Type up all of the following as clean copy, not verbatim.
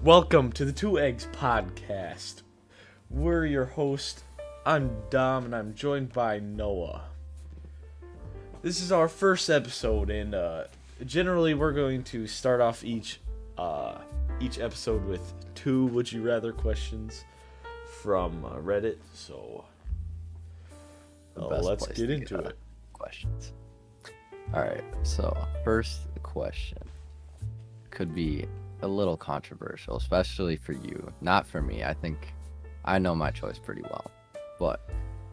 Welcome to the Two Eggs Podcast. We're your host. I'm Dom, and I'm joined by Noah. This is our first episode, and generally we're going to start off each episode with two Would You Rather questions from Reddit. So let's get into it. Questions. All right. So first question could be a little controversial, especially for you. Not for me. I think I know my choice pretty well. But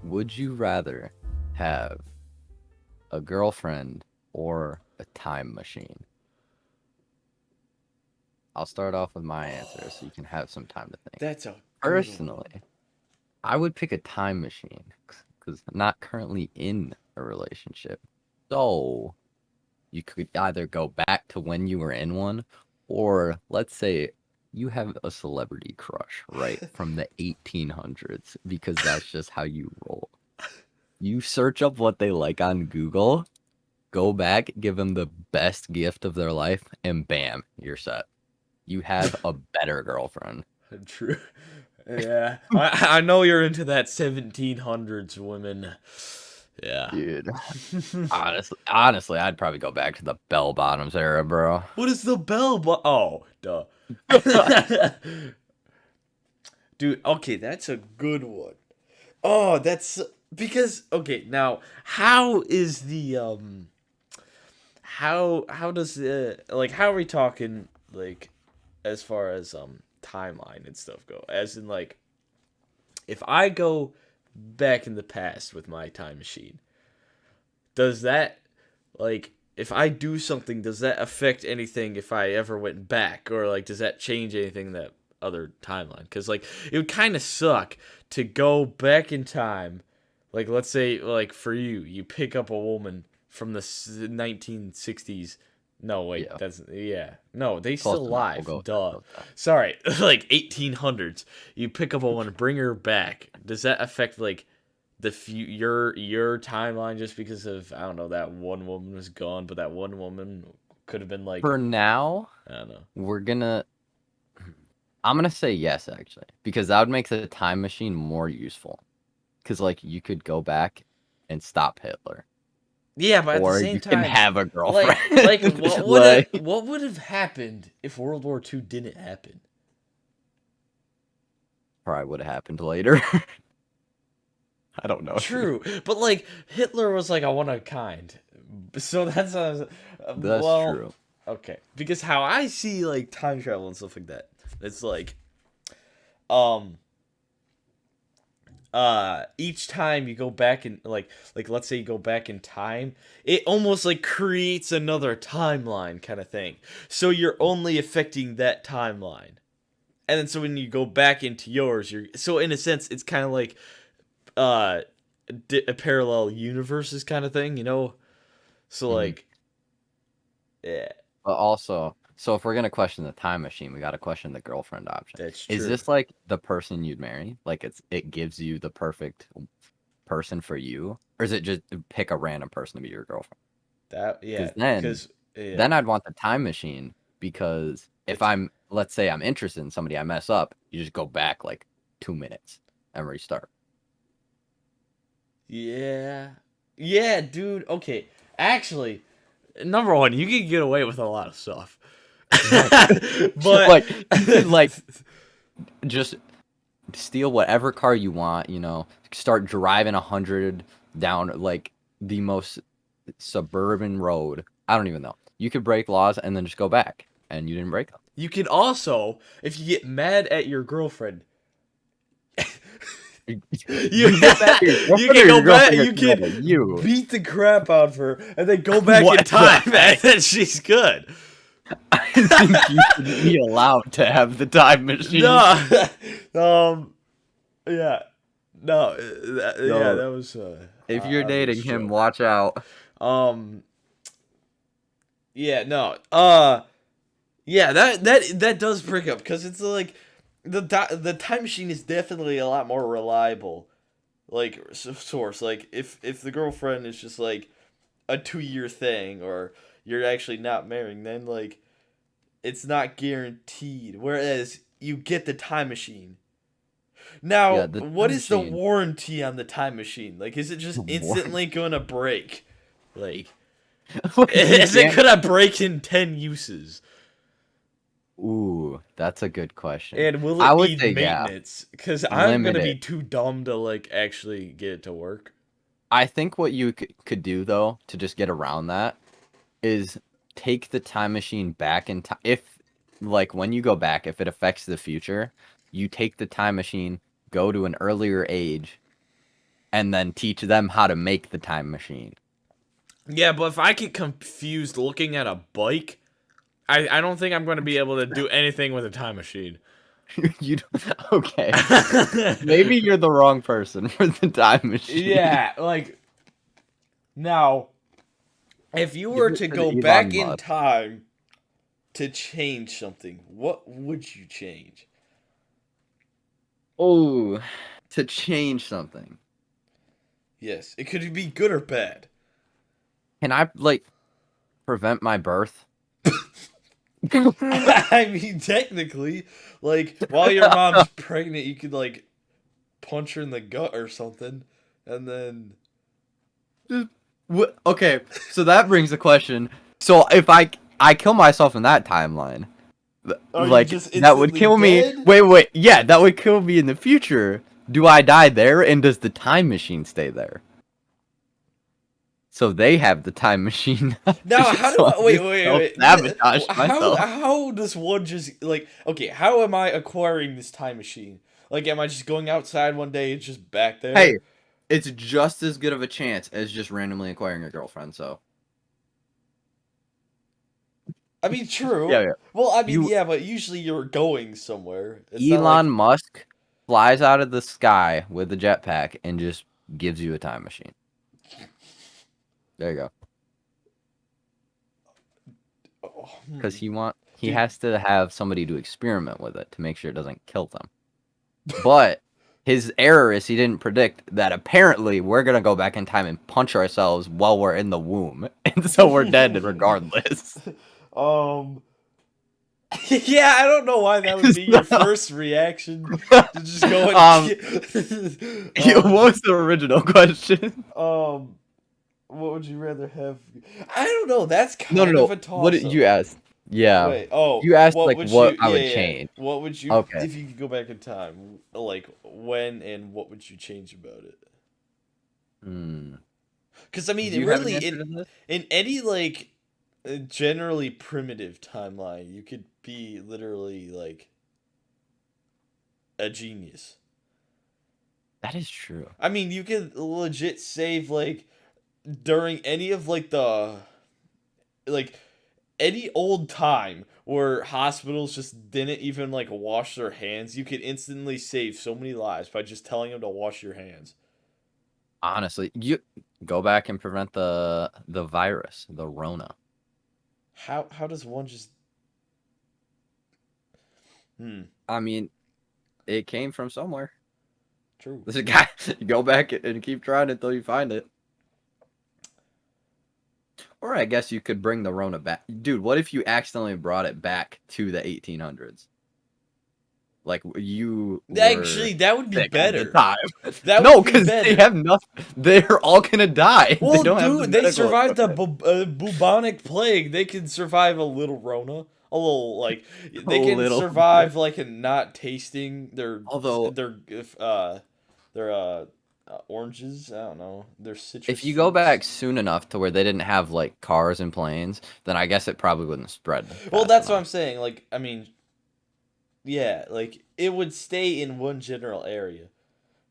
would you rather have a girlfriend or a time machine? I'll start off with my answer so you can have some time to think. That's a Personally, I would pick a time machine because I'm not currently in a relationship. So you could either go back to when you were in one, or let's say you have a celebrity crush, right, from the 1800s, because that's just how you roll. You search up what they like on Google, go back, give them the best gift of their life, and bam, you're set. You have a better girlfriend. True. Yeah. I know you're into that 1700s women. Yeah. Dude, honestly, I'd probably go back to the bell bottoms era, bro. What is the bell? Oh, duh. Dude, okay, that's a good one. Oh, that's because okay, now how is the how does how are we talking like as far as timeline and stuff go? As in like if I go back in the past with my time machine, does that like if I do something, does that affect anything if I ever went back, or like does that change anything in that other timeline? Because like it would kind of suck to go back in time. Like let's say like for you pick up a woman from the 1960s. No wait, no, they still alive. Duh. Sorry, like 1800s. You pick up a woman, bring her back. Does that affect like your timeline just because of I don't know that one woman was gone, but that one woman could have been like For now, I don't know. I'm gonna say yes actually, because that would make the time machine more useful. Because like you could go back and stop Hitler. Yeah, but at the Or same you time, can have a girlfriend. like what would have happened if World War II didn't happen? Probably would have happened later. I don't know. True, but like Hitler was like a one of a kind, so that's true. Okay, because how I see like time travel and stuff like that, it's like, um, each time you go back in like let's say you go back in time, it almost like creates another timeline kind of thing. So you're only affecting that timeline, and then so when you go back into yours, you're so in a sense it's kind of like a parallel universes kind of thing, you know? So like, yeah. But also, so if we're gonna question the time machine, we gotta question the girlfriend option. That's true. Is this like the person you'd marry? Like it gives you the perfect person for you, or is it just pick a random person to be your girlfriend? Because then I'd want the time machine, because if let's say I'm interested in somebody, I mess up, you just go back like 2 minutes and restart. Yeah, dude. Okay, actually, number one, you can get away with a lot of stuff, but like you could like just steal whatever car you want, start driving 100 down like the most suburban road. I don't even know. You could break laws and then just go back, and you didn't break them. You can also, if you get mad at your girlfriend, you can go back. You can beat the crap out of her, and then go back in time, and then she's good. I think you should be allowed to have the time machine. No, yeah, no, that was. If you're dating him, watch out. Yeah, no, yeah, that does break up because it's like the time machine is definitely a lot more reliable, like source. Like if the girlfriend is just like a 2-year thing, or you're actually not marrying, then like it's not guaranteed. Whereas you get the time machine. Yeah, Now, the what time is the machine. warranty on the time machine? Like, is it just What? instantly gonna break? Like, You is it can't. gonna break in 10 uses? Ooh, that's a good question. And will I it would need say yeah, maintenance? Because I'm gonna be limited. too dumb to, like, actually get it to work. I think what you could do though to just get around that is take the time machine back in time. If like when you go back, if it affects the future, you take the time machine, go to an earlier age, and then teach them how to make the time machine. Yeah, but if I get confused looking at a bike, I don't think I'm gonna be able to do anything with a time machine. You don't- okay? Maybe you're the wrong person for the time machine. Yeah, like, now, if you Give were it to to the go back Elon in Musk. time to change something, what would you change? Oh, to change something. Yes, it could be good or bad. Can I like prevent my birth? I mean, technically, like, while your mom's pregnant, you could, like, punch her in the gut or something, and then. Okay, so that brings the question. So if I kill myself in that timeline, Are you like just that would instantly kill me. dead? Wait, yeah, that would kill me in the future. Do I die there, and does the time machine stay there? So they have the time machine, Now, how do so I I. Wait, just wait, self wait. sabotage How, myself. how does one just. Like, okay, how am I acquiring this time machine? Like, am I just going outside one day, it's just back there? Hey, it's just as good of a chance as just randomly acquiring a girlfriend. So I mean, yeah, true. yeah. Well, I mean, You yeah, but usually you're going somewhere. It's not Elon like. Musk flies out of the sky with a jetpack and just gives you a time machine. There you go. Oh, Because he dude. has to have somebody to experiment with it to make sure it doesn't kill them. But his error is he didn't predict that apparently we're gonna go back in time and punch ourselves while we're in the womb, and so we're dead regardless. um. Yeah, I don't know why that would be your So, first reaction to just go and um, what um was the original question? um what would you rather have? I don't know. That's No, no, kind of no. a What toss did up. you ask? Yeah, Wait. Oh, you asked what like would what you? I Yeah, would yeah, yeah. change. What would you Okay. if you could go back in time? Like when and what would you change about it? Hmm. Because I mean, Do you have an really, answer to this? in any like generally primitive timeline, you could be literally like a genius. That is true. I mean, you could legit save like during any of like the like any old time where hospitals just didn't even like wash their hands. You could instantly save so many lives by just telling them to wash your hands. Honestly, you go back and prevent the virus, the Rona. How does one just hmm I mean, it came from somewhere. true. There's a guy. You go back and keep trying until you find it. Or I guess you could bring the Rona back. Dude, what if you accidentally brought it back to the 1800s? Like you were Actually, that would be sick at the better. time. That No, would be because they better. have nothing. They're all gonna die. They Well, don't have the dude, they medical survived the equipment. bubonic plague. They can survive a little Rona, a little like A they can little. survive like a not tasting Although, their their oranges. I don't know. Their if citrus you go back fruits. soon enough to where they didn't have like cars and planes, then I guess it probably wouldn't spread Well, fast that's what enough. I'm saying. Like, I mean, yeah, like it would stay in one general area,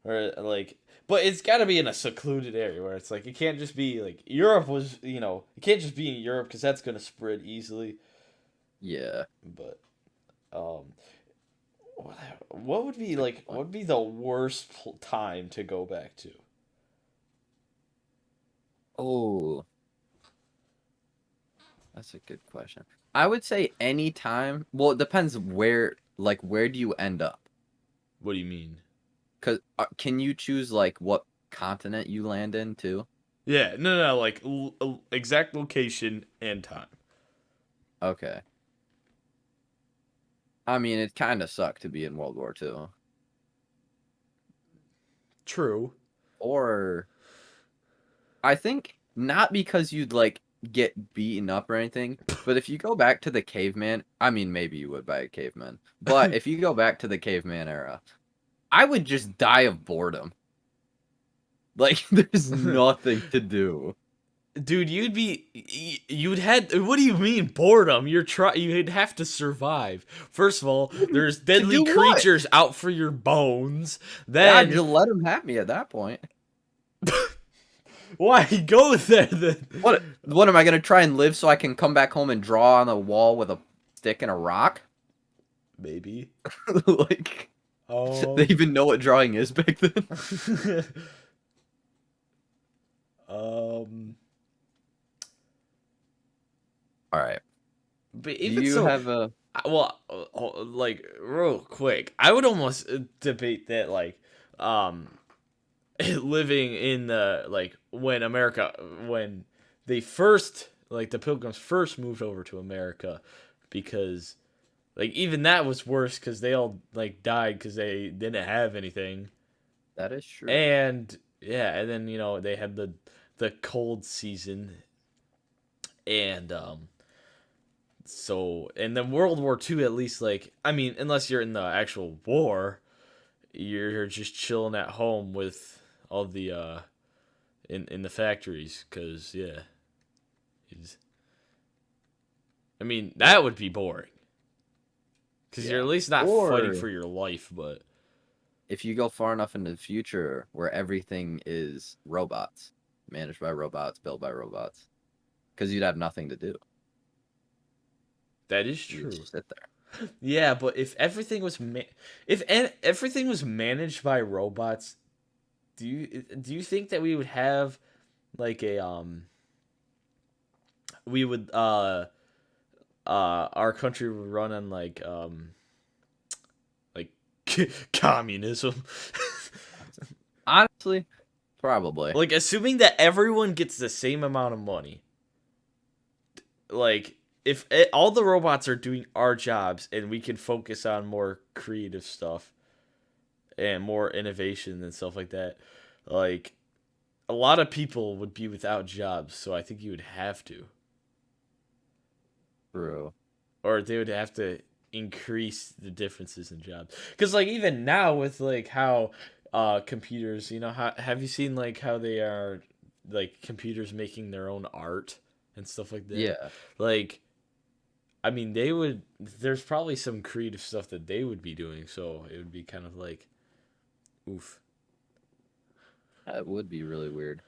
or like, but it's got to be in a secluded area where it's like it can't just be like Europe was. It can't just be in Europe because that's gonna spread easily. Yeah. But um, what would be Good like? What point. would be the worst time to go back to? Oh, that's a good question. I would say any time. Well, it depends where. Like, where do you end up? What do you mean? Cause can you choose like what continent you land in too? Yeah, no, like exact location and time. Okay. I mean, it kind of sucked to be in World War II. True. Or I think not because you'd like get beaten up or anything, but if you go back to the caveman, I mean, maybe you would by a caveman, but if you go back to the caveman era, I would just die of boredom. Like, there's nothing to do. Dude, you'd had. What do you mean boredom? You'd have to survive. First of all, there's To deadly do what? creatures out for your bones. Yeah, Then just let him have me at that point. why go there then? What am I gonna try and live so I can come back home and draw on the wall with a stick and a rock? Maybe. Like, they Um. even know what drawing is back then. um. All right. But Do even you so, have a well, like real quick, I would almost debate that um, living in the when they first the Pilgrims first moved over to America, because like even that was worse because they all like died because they didn't have anything, that is true. and yeah, and then they had the cold season, and so and then World War II, at least, like, I mean, unless you're in the actual war, you're just chilling at home with all the in the factories, because yeah, it's, I mean, that would be boring because you're Yeah. at least not fighting Or for your life. But if you go far enough into the future where everything is robots, managed by robots, built by robots, because you'd have nothing to do. that is You true. just sit there. Yeah, but if everything was managed by robots, do you think that we would have like a we would our country would run on like communism? Honestly, probably. Like, assuming that everyone gets the same amount of money, like if all the robots are doing our jobs and we can focus on more creative stuff and more innovation and stuff like that, like a lot of people would be without jobs, so I think you would have to, True. or they would have to increase the differences in jobs. Because like even now with like how computers, have you seen like how they are, like computers making their own art and stuff like that? Yeah, Like, I mean, there's probably some creative stuff that they would be doing, so it would be kind of like oof. that would be really weird.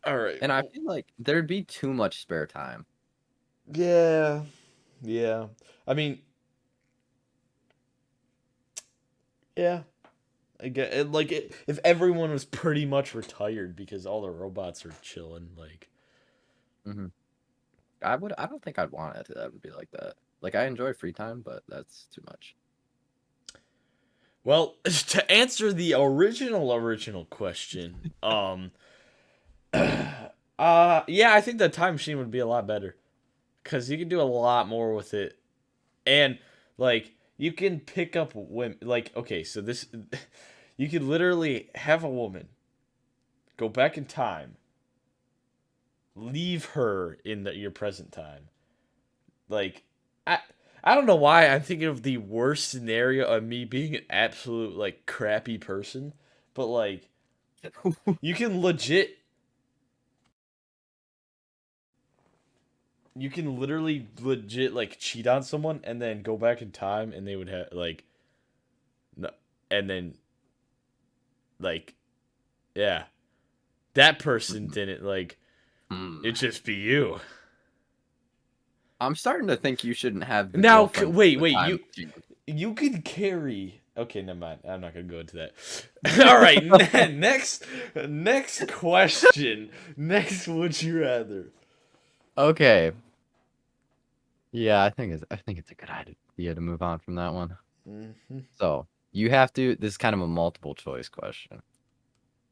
All right. And I feel like there'd be too much spare time. Yeah. Yeah. I mean, yeah. I get it, like if everyone was pretty much retired because all the robots are chilling, like. hmm I don't think I'd want it to ever be like that. Like, I enjoy free time, but that's too much. Well, to answer the original question, yeah, I think the time machine would be a lot better because you can do a lot more with it, and like you can pick up women. Like, okay, so this, you could literally have a woman go back in time, leave her in your present time. Like, I don't know why I'm thinking of the worst scenario of me being an absolute like crappy person, but like you can literally legit like cheat on someone and then go back in time and they would have like no, and then like yeah, that person Mhm. didn't like Hmm. it just be you. I'm starting to think you shouldn't have the Now girlfriend wait, the wait, time machine. you could carry. Okay, never mind. I'm not gonna go into that. All right, next question. Next, would you rather? Okay. Yeah, I think it's a good idea to move on from that one. Hmm. So, you have to this is kind of a multiple choice question.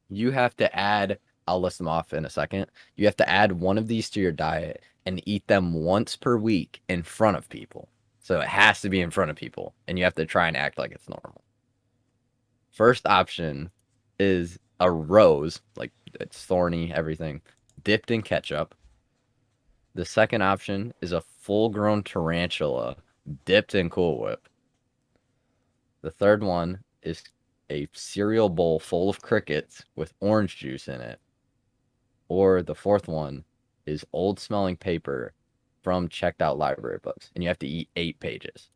You have to add I'll list them off in a second. You have to add one of these to your diet and eat them once per week in front of people. So it has to be in front of people, and you have to try and act like it's normal. First option is a rose, like it's thorny, everything, dipped in ketchup. The second option is a full-grown tarantula dipped in Cool Whip. The third one is a cereal bowl full of crickets with orange juice in it. Or the fourth one is old smelling paper from checked out library books, and you have to eat 8 pages.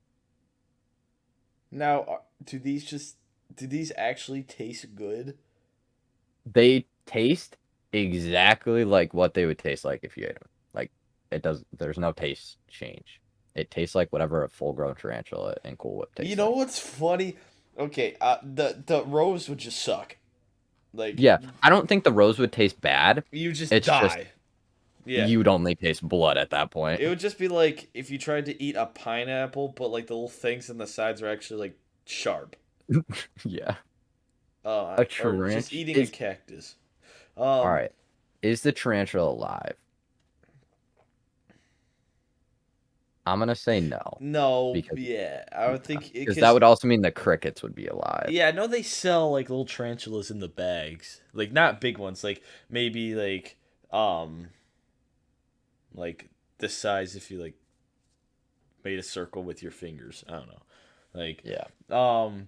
Now, do these actually taste good? They taste exactly like what they would taste like if you ate them. Like it does. There's no taste change. It tastes like whatever a full-grown tarantula and Cool Whip You tastes know like. what's funny? Okay, the rose would just suck. Like Yeah, I don't think the rose would taste bad. you just It's just die. Yeah. you'd only taste blood at that point. It would just be like if you tried to eat a pineapple, but like the little things in the sides are actually like sharp. Yeah. A Or just tarantula eating a is cactus. all Um, right. Is the tarantula alive? I'm gonna say no no, because yeah, I would think because that because would also mean the crickets would be alive. yeah, I know they sell like little tarantulas in the bags, like not big ones, like maybe um like this size if you like made a circle with your fingers. I don't know, like Yeah.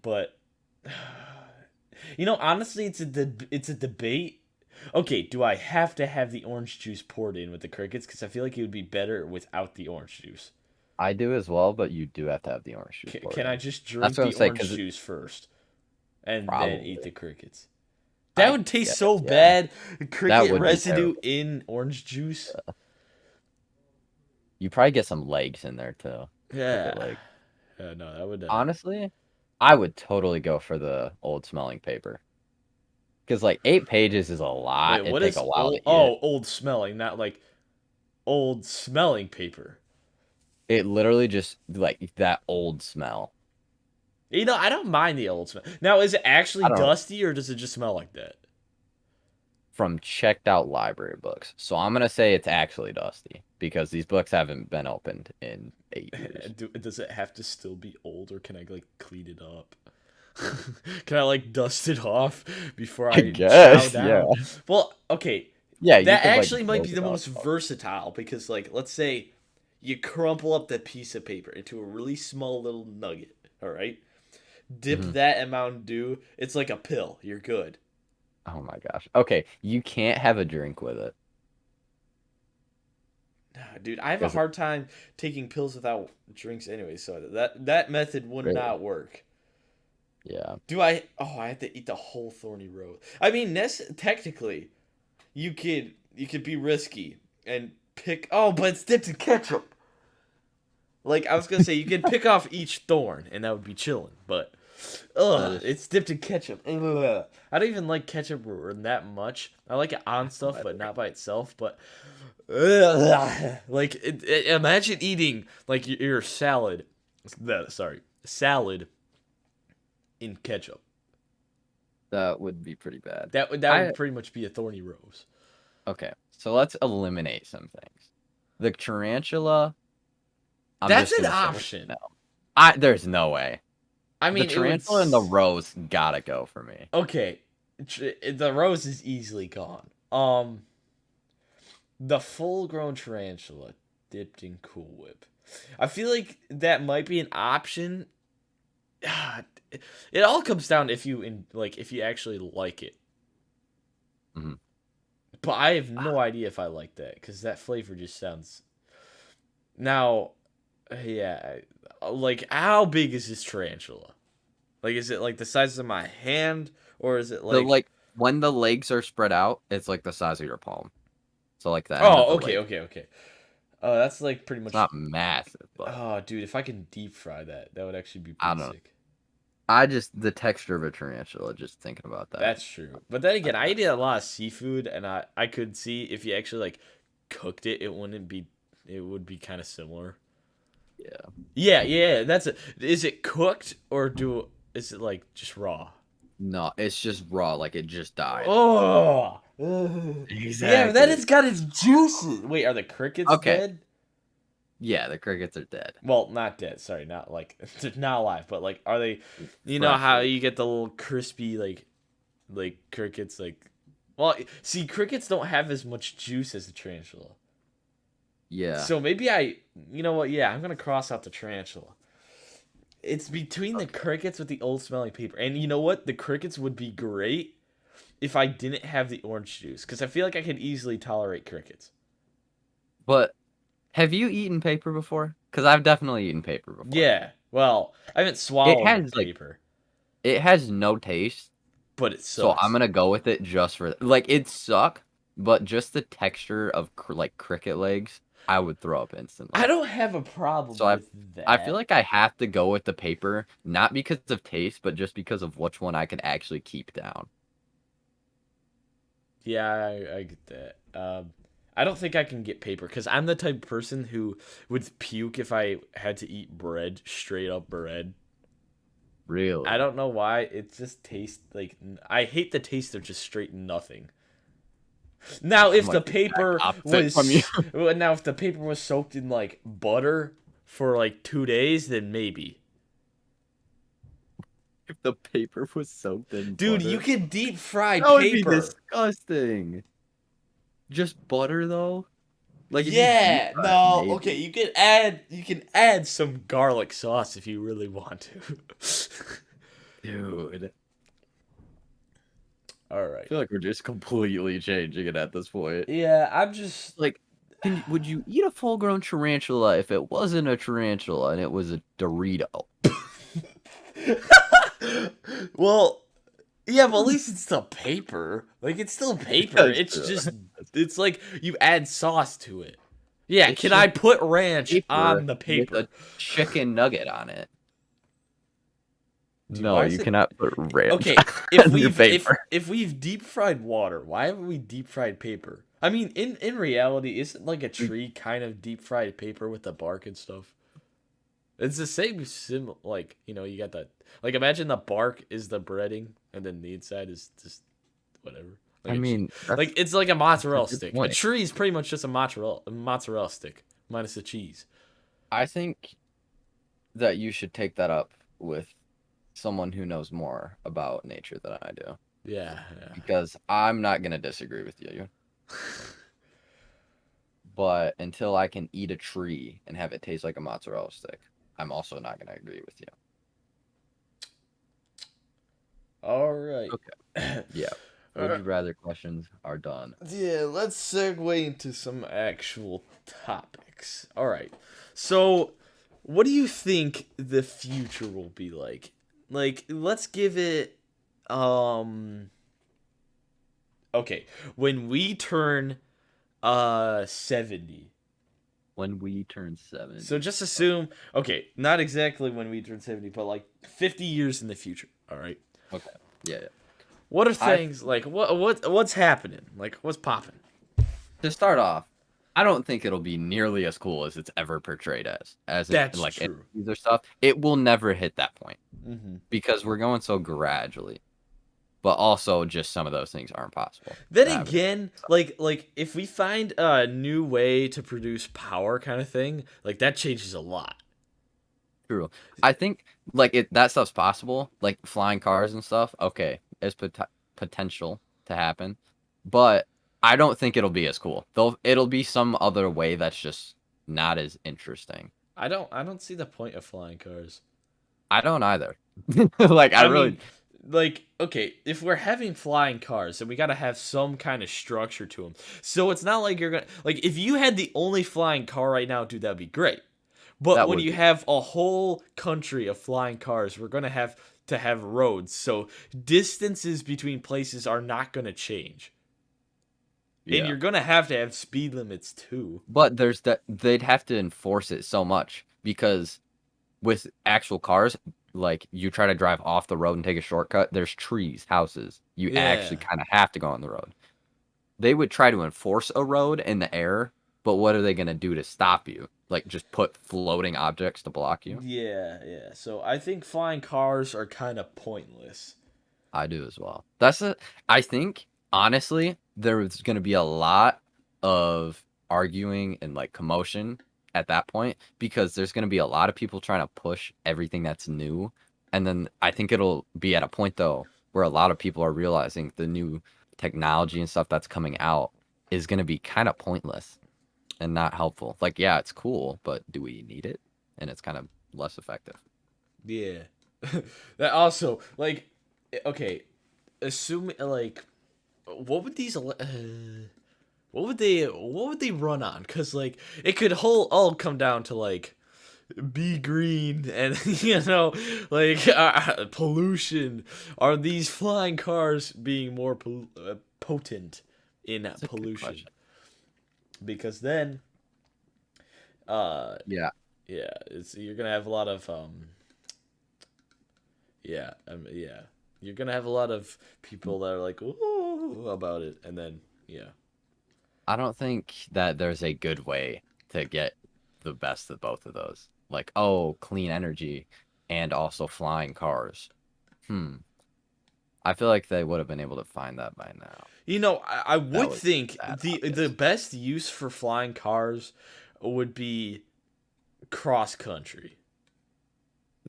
but honestly, it's a debate. Okay, do I have to have the orange juice poured in with the crickets? Because I feel like it would be better without the orange juice. I do as well, but you do have to have the orange juice poured Can I in. just That's drink what I'm the saying, orange because juice first and then eat probably, the crickets? That I would taste guess, so yeah, bad. that Cricket would be residue terrible. in orange juice. You probably get some legs in there too, cricket Yeah. leg. No, that would. Honestly, I would totally go for the old smelling paper because like 8 pages is a lot. Wait, It'd what take a is while old? to eat it. Oh, old smelling, not like old smelling paper. It literally just like that old smell. I don't mind the old smell. Now, is it actually I don't know. dusty or does it just smell like that? From checked out library books. So I'm gonna say it's actually dusty because these books haven't been opened in 8 years. Does it have to still be old, or can I like clean it up? Can I like dust it off before I I chow guess, yeah. down? Well, okay, Yeah, you that could like actually might build be it the up. most versatile because, like, let's say you crumple up that piece of paper into a really small little nugget. All right, dip Mhm. that in Mountain Dew. It's like a pill. You're good. Oh my gosh. Okay, you can't have a drink with it Nah, dude, I have a because hard time taking pills without drinks anyway, so that method would really, not work. yeah. Do I? Oh, I have to eat the whole thorny rose. I mean, technically, you could be risky and pick. Oh, but it's dipped in ketchup. Like I was gonna say, you could pick off each thorn, and that would be chilling. But That is it's dipped in ketchup. Ugh. I don't even like ketchup that much. I like it on stuff, but not by itself. But like, imagine eating like your salad. Sorry, salad in ketchup. that would be pretty bad. That would I pretty much be a thorny rose. Okay, so let's eliminate some things. The tarantula, I'm That's just an gonna say option. no. There's no way. I The mean, it would. tarantula and the rose gotta go for me. Okay, the rose is easily gone. The full-grown tarantula dipped in Cool Whip. I feel like that might be an option. It all comes down if you actually like it. Mhm. But I have no idea if I like that because that flavor just sounds. Now, yeah, like how big is this tarantula? Like, is it like the size of my hand, or is it The like? like when the legs are spread out, it's like the size of your palm. So like the end of Oh, the okay, leg. okay, okay. That's like pretty It's much. not massive, but Oh, dude, if I can deep fry that, that would actually be I pretty don't know. sick. I just the texture of a tarantula, just thinking about that. That's true. But then I again, I got eat a lot of seafood, and I could see if you actually like cooked it, it wouldn't be. It would be kind of similar. yeah. Yeah, yeah, that's it. Is it cooked or is it like just raw? No, it's just raw, like it just died. Oh, yeah, but then Exactly. it's got its juices. Wait, are the crickets Okay. dead? Yeah, the crickets are dead. Well, not dead. Sorry, not like they're not alive, but like, are they? You know how Freshly. you get the little crispy like crickets like. Well, see, crickets don't have as much juice as the tarantula. Yeah. So maybe you know what? Yeah, I'm gonna cross out the tarantula. It's between the Okay. crickets with the old smelling paper, and you know what? The crickets would be great if I didn't have the orange juice, because I feel like I could easily tolerate crickets. But have you eaten paper before? Because I've definitely eaten paper before. Yeah, well, I haven't It swallowed has paper, it has no taste, but it so I'm sucks. gonna go with it just for like it suck, but just the texture of like cricket legs, I would throw up I instantly. don't have a So problem I with I feel that. like I have to go with the paper, not because of taste, but just because of which one I could actually keep down. Yeah, I get that. I don't think I can get paper because I'm the type of person who would puke if I had to eat bread, straight up bread. I Really? don't know why. It just tastes like I hate the taste of just straight nothing. Now, I'm if the like the exact paper opposite from you. was now if the paper was soaked in like butter for like 2 days, then maybe. If the paper was soaked in Dude, you butter, can deep fry that would be paper. disgusting. Just butter though? Like if you deep Yeah, fry it, no, okay, maybe. you can add some garlic sauce if you really want to. Dude, All I right. feel like we're just completely changing it at this point. Yeah, I'm just Like, would you eat a full-grown tarantula if it wasn't a tarantula and it was a Dorito? well, yeah, but at least it's still paper. Like it's still paper. That's It's true. just it's like you add sauce to it. Yeah, It's can I just put ranch paper on the with a paper? chicken nugget on it. Dude, No, why is you it cannot put ranch okay? If on your we've if paper. if we've deep fried water, why haven't we deep fried paper? I mean, in reality, isn't like a tree kind of deep fried paper with the bark and stuff? It's the same like you got that like imagine the bark is the breading and then the inside is just whatever like I a mean, like that's it's like a a mozzarella good stick. A point. tree is pretty much just a mozzarella stick minus the cheese. I think that you should take that up with someone who knows more about nature than I do, Yeah, yeah. because I'm not gonna disagree with you. But until I can eat a tree and have it taste like a mozzarella stick, I'm also not gonna agree with you. All right. Okay. Yeah. All Would right. you rather questions are done. Yeah, let's segue into some actual topics. All right. So, what do you think the future will be like? Like, let's give it um okay, when we turn 70. When we turn So 70. just assume okay, not exactly when we turn 70, but like 50 years in the future, all right? Okay. Yeah, yeah. What are I things like what's happening? Like what's popping? To start off, I don't think it'll be nearly as cool as it's ever portrayed as in That's like true. interviews or stuff. It will never hit that point Mhm. because we're going so gradually. But also, just some of those things aren't possible Then to happen. again, like if we find a new way to produce power kind of thing, like that changes a lot. True. I think like that stuff's possible, like flying cars and stuff. Okay, it's potential to happen, but I don't think it'll be as cool. Though it'll be some other way that's just not as interesting. I don't see the point of flying cars. I don't either. Like I I really mean, like, okay, if we're having flying cars, then we got to have some kind of structure to them. So it's not like you're gonna like if you had the only flying car right now, dude, that'd be great. But that when would you be have a whole country of flying cars, we're gonna have to have roads. So distances between places are not gonna change, and yeah. you're gonna have to have speed limits too. But there's that they'd have to enforce it so much because with actual cars, like you try to drive off the road and take a shortcut, there's trees, houses. You Yeah. actually kind of have to go on the road. They would try to enforce a road in the air, but what are they going to do to stop you? Like just put floating objects to block you? Yeah, yeah. So I think flying cars are kind of pointless. I do as well. I think honestly, there's going to be a lot of arguing and like commotion at that point because there's going to be a lot of people trying to push everything that's new. And then I think it'll be at a point though where a lot of people are realizing the new technology and stuff that's coming out is going to be kind of pointless and not helpful. Like, yeah, it's cool, but do we need it? And it's kind of less effective. Yeah. That also like okay, assume like what would these what would they run on? Cuz like it could whole all come down to like be green and like pollution. Are these flying cars being more potent in That's a good pollution? question. Because then uh Yeah, yeah, it's you're gonna have a lot of yeah, you're gonna have a lot of people that are like ooh about it, and then yeah. I don't think that there's a good way to get the best of both of those. Like, oh, clean energy and also flying cars. Hmm. I feel like they would have been able to find that by now. I That would was think that the obvious. best use for flying cars would be cross country.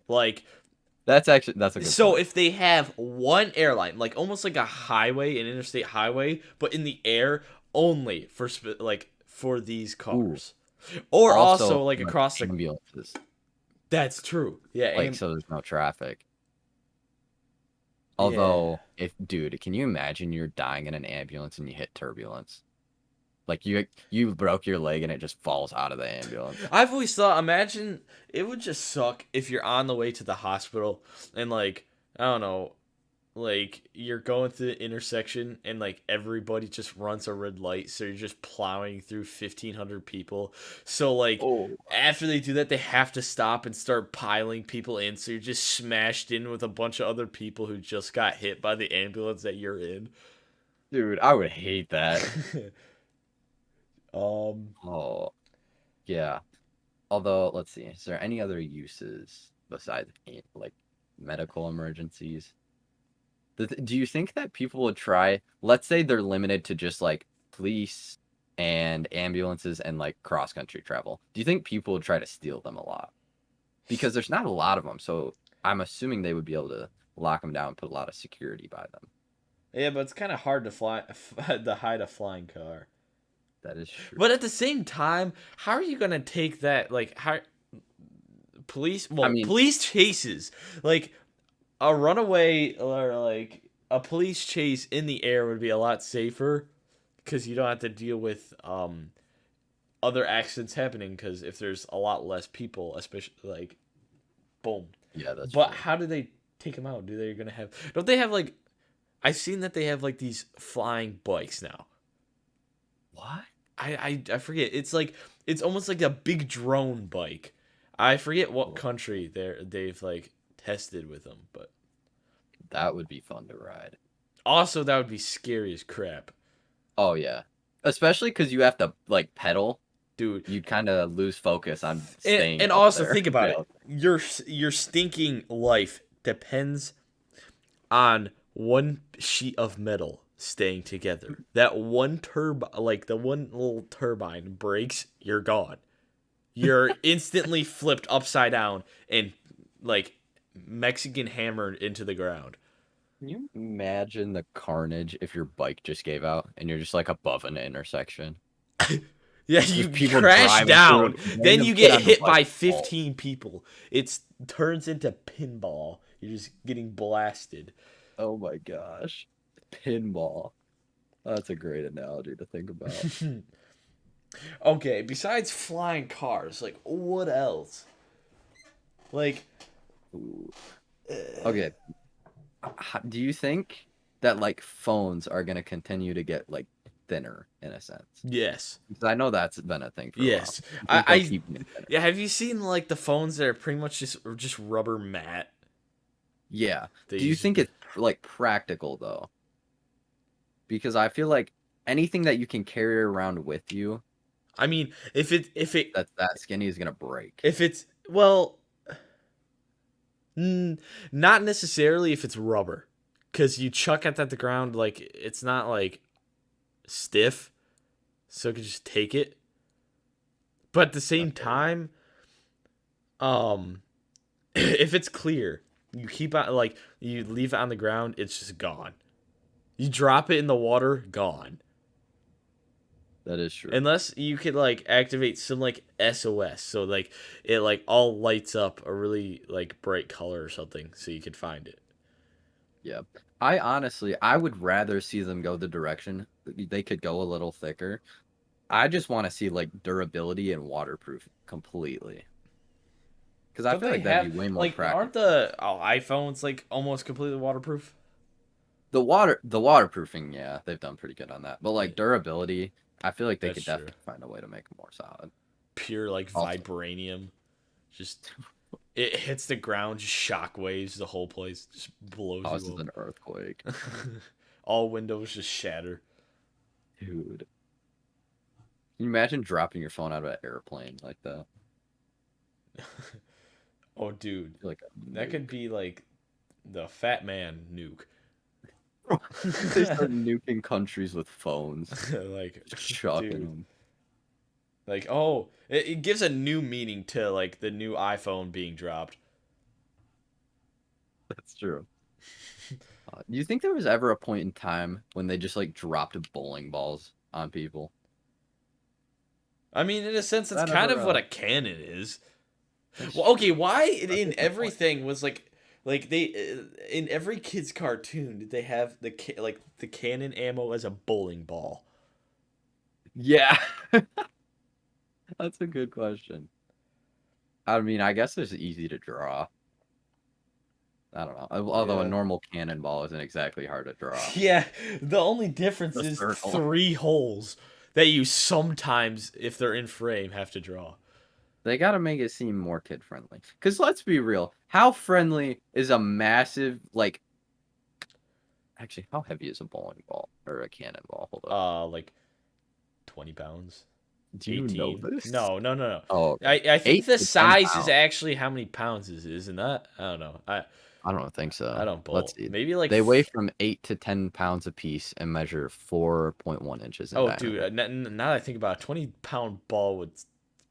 Like That's a good so point. if they have one airline, like almost like a highway, an interstate highway, but in the air only for like for these Ooh, cars. Or also also like like across the ambulances. That's true. Yeah, Like and so there's no traffic. yeah. Although if dude, can you imagine you're dying in an ambulance and you hit turbulence? Like you broke your leg and it just falls out of the ambulance. I've always thought, imagine it would just suck if you're on the way to the hospital and like I don't know, like you're going through the intersection and like everybody just runs a red light, so you're just plowing through 1,500 people. So like Oh, after they do that, they have to stop and start piling people in, so you're just smashed in with a bunch of other people who just got hit by the ambulance that you're in. dude, I would hate that. um Oh, yeah. Although, let's see, is there any other uses besides like medical emergencies? Do you think that people would try, let's say they're limited to just like police and ambulances and like cross country travel. Do you think people would try to steal them a lot? Because there's not a lot of them, so I'm assuming they would be able to lock them down and put a lot of security by them. yeah, but it's kind of hard to fly to hide a flying car. That is true. But at the same time, how are you gonna take that? Like, how I mean, police chases, like a runaway or like a police chase in the air would be a lot safer because you don't have to deal with other accidents happening. Because if there's a lot less people, especially like boom. yeah, that's But true. how do they take them out? Do they gonna have? Don't they have like? I've seen that they have like these flying bikes now. What? I forget. It's like it's almost like a big drone bike. I forget what Well, country they've like tested with them, but that would be fun to ride. also that would be scary as crap, Oh yeah. Especially because you have to like pedal. dude. You'd kind of lose focus on And staying and up also there. think about it. Your stinking life depends on one sheet of metal staying together. That one like the one little turbine breaks, you're gone. You're instantly flipped upside down and like Mexican hammered into the ground. Can you imagine the carnage if your bike just gave out and you're just like above an intersection? Yeah, Just you people crash driving through down, and then random you kid get on the hit bike by falls. 15 people. It turns into pinball. You're just getting blasted. Oh my gosh. Pinball. That's a great analogy to think about. Okay, besides flying cars, like what else? Like Ooh. Okay. Do you think that like phones are gonna continue to get like thinner in a sense? yes. Because I know that's been a thing for a while. Yes. You think they'll I keep getting thinner? yeah, have you seen like the phones that are pretty much just rubber mat? Yeah. They Do you just think it's like practical though? Because I feel like anything that you can carry around with you I mean, that's that skinny is gonna break. if it's well, mm, not necessarily if it's rubber, because you chuck it at the ground like it's not like stiff, so you can just take it. But at the same That's very good. time, um, if it's clear, you keep it like you leave it on the ground, it's just gone. You drop it in the water, gone. That is true. Unless you could like activate some like SOS, so like it like all lights up a really like bright color or something, so you could find it. Yeah. I would rather see them go the direction they could go a little thicker. I just want to see like durability and waterproof completely. Because I Don't feel they like that'd be have way more like aren't practical. the iPhones like almost completely waterproof? The waterproofing, yeah, they've done pretty good on that. But Yeah, like durability, I feel like they that's could true. definitely find a way to make them more solid. Pure like Also, vibranium, just it hits the ground, just shockwaves the whole place, just blows you causes up. an earthquake. All windows just shatter. Dude. Can you imagine dropping your phone out of an airplane like that? Oh, dude, I feel like a that could nuke. be like the Fat Man nuke. They start nuking countries with phones. Like, Just chucking dude, them. like oh, it gives a new meaning to like the new iPhone being dropped. That's true. Do you think there was ever a point in time when they just like dropped bowling balls on people? I mean, in a sense, that's That kind ever of what a cannon is. that's Well, okay, true. why That's a in good point. everything was like they in every kid's cartoon did they have like the cannon ammo as a bowling ball? Yeah, that's a good question. I mean, I guess it's easy to draw. I don't know. Although a Yeah. normal cannonball isn't exactly hard to draw. Yeah, the only difference The is circle. three holes that you sometimes, if they're in frame, have to draw. They gotta make it seem more kid friendly. Because let's be real, how friendly is a massive like? Actually, how heavy is a bowling ball or a cannonball? Hold up. Like 20 pounds, Do you know 18. this? No, no, no, no. Oh, okay. I think Eight the to ten size is pounds. actually how many pounds isn't that? I don't know. I don't think I so. don't Let's bowl. see. Maybe like They weigh from 8 to 10 pounds apiece and measure 4.1 inches in oh, dude. diameter. Now that I think about it, 20-pound ball would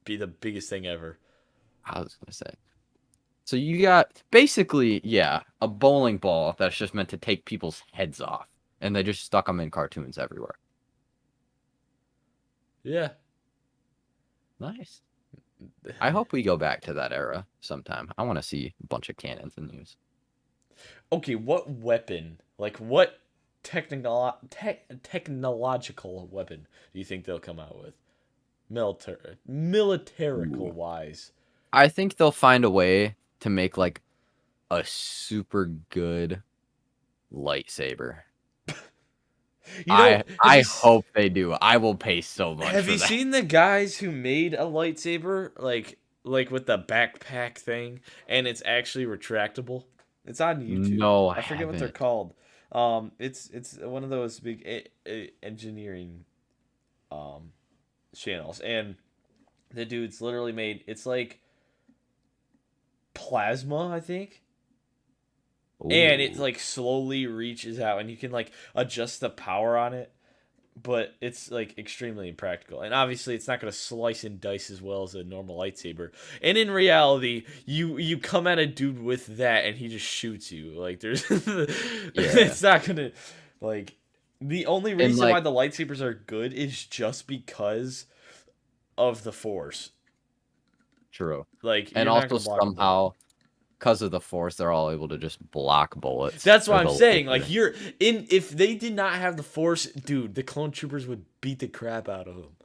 be the biggest thing ever. I was gonna say. So you got basically, yeah, a bowling ball that's just meant to take people's heads off, and they just stuck them in cartoons everywhere. Yeah. Nice. I hope we go back to that era sometime. I want to see a bunch of cannons in use. Okay, what weapon? Like what technological weapon do you think they'll come out with? Militarical Ooh. wise. I think they'll find a way to make like a super good lightsaber. You know, I hope they do. I will pay so much have for you that. seen the guys who made a lightsaber like with the backpack thing and it's actually retractable? It's on YouTube. No, I I forget what they're haven't. called. It's one of those big engineering um channels and the dude's literally made it's like plasma, I think. And it Ooh, like slowly reaches out and you can like adjust the power on it, but it's like extremely impractical. And obviously it's not going to slice and dice as well as a normal lightsaber. And in reality, you come at a dude with that and he just shoots you. Like there's yeah. it's not going to like the only And reason why like the lightsabers are good is just because of the force. true. Like And you're not also going to block a bullet. somehow because of the force, they're all able to just block bullets That's what or I'm the saying. Like laser. you're in if they did not have the force, dude, the clone troopers would beat the crap out of them.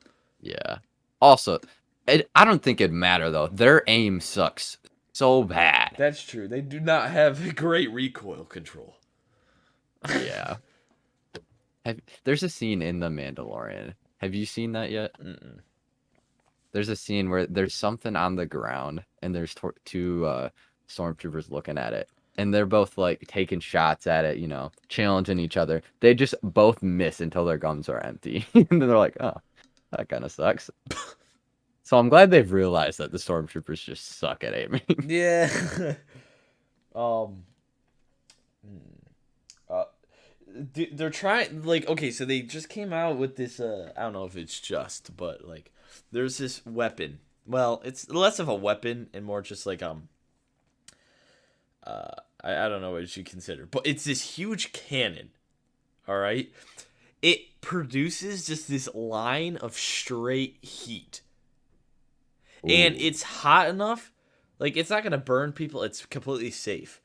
Yeah. Also, I don't think it'd matter though. Their aim sucks so bad. That's true. They do not have great recoil control. Yeah. There's a scene in The Mandalorian. Have you seen that yet? Mm-mm. There's a scene where there's something on the ground and there's two stormtroopers looking at it. And they're both like taking shots at it, challenging each other. They just both miss until their guns are empty. And then they're like, oh, that kind of sucks. So I'm glad they've realized that the stormtroopers just suck at aiming. Yeah. um. Uh, they're trying like okay, so they just came out with this. I don't know if it's just, but like, there's this weapon. well, it's less of a weapon and more just like I don't know what you consider, but it's this huge cannon. All right, it produces just this line of straight heat, and Ooh. it's hot enough. Like it's not gonna burn people. It's completely safe,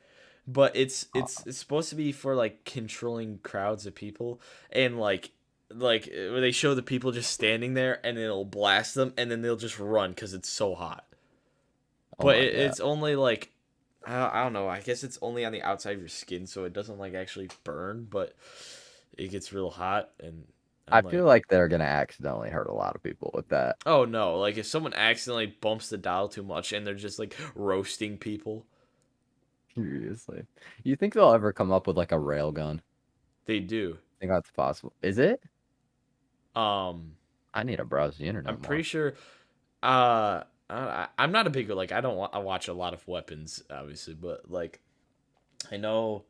but it's supposed to be for like controlling crowds of people, and like where they show the people just standing there and it'll blast them and then they'll just run because it's so hot. Oh But my God. it's only like I don't know. I guess it's only on the outside of your skin, so it doesn't like actually burn, but it gets real hot, and I I'm feel like, like they're gonna accidentally hurt a lot of people with that. oh no! Like if someone accidentally bumps the dial too much and they're just like roasting people, Seriously. You think they'll ever come up with like a rail gun? they do. Think that's possible? Is it? Um, I need to browse the I'm internet pretty more. sure. I'm not a big like I don't I watch a lot of weapons obviously, but like I know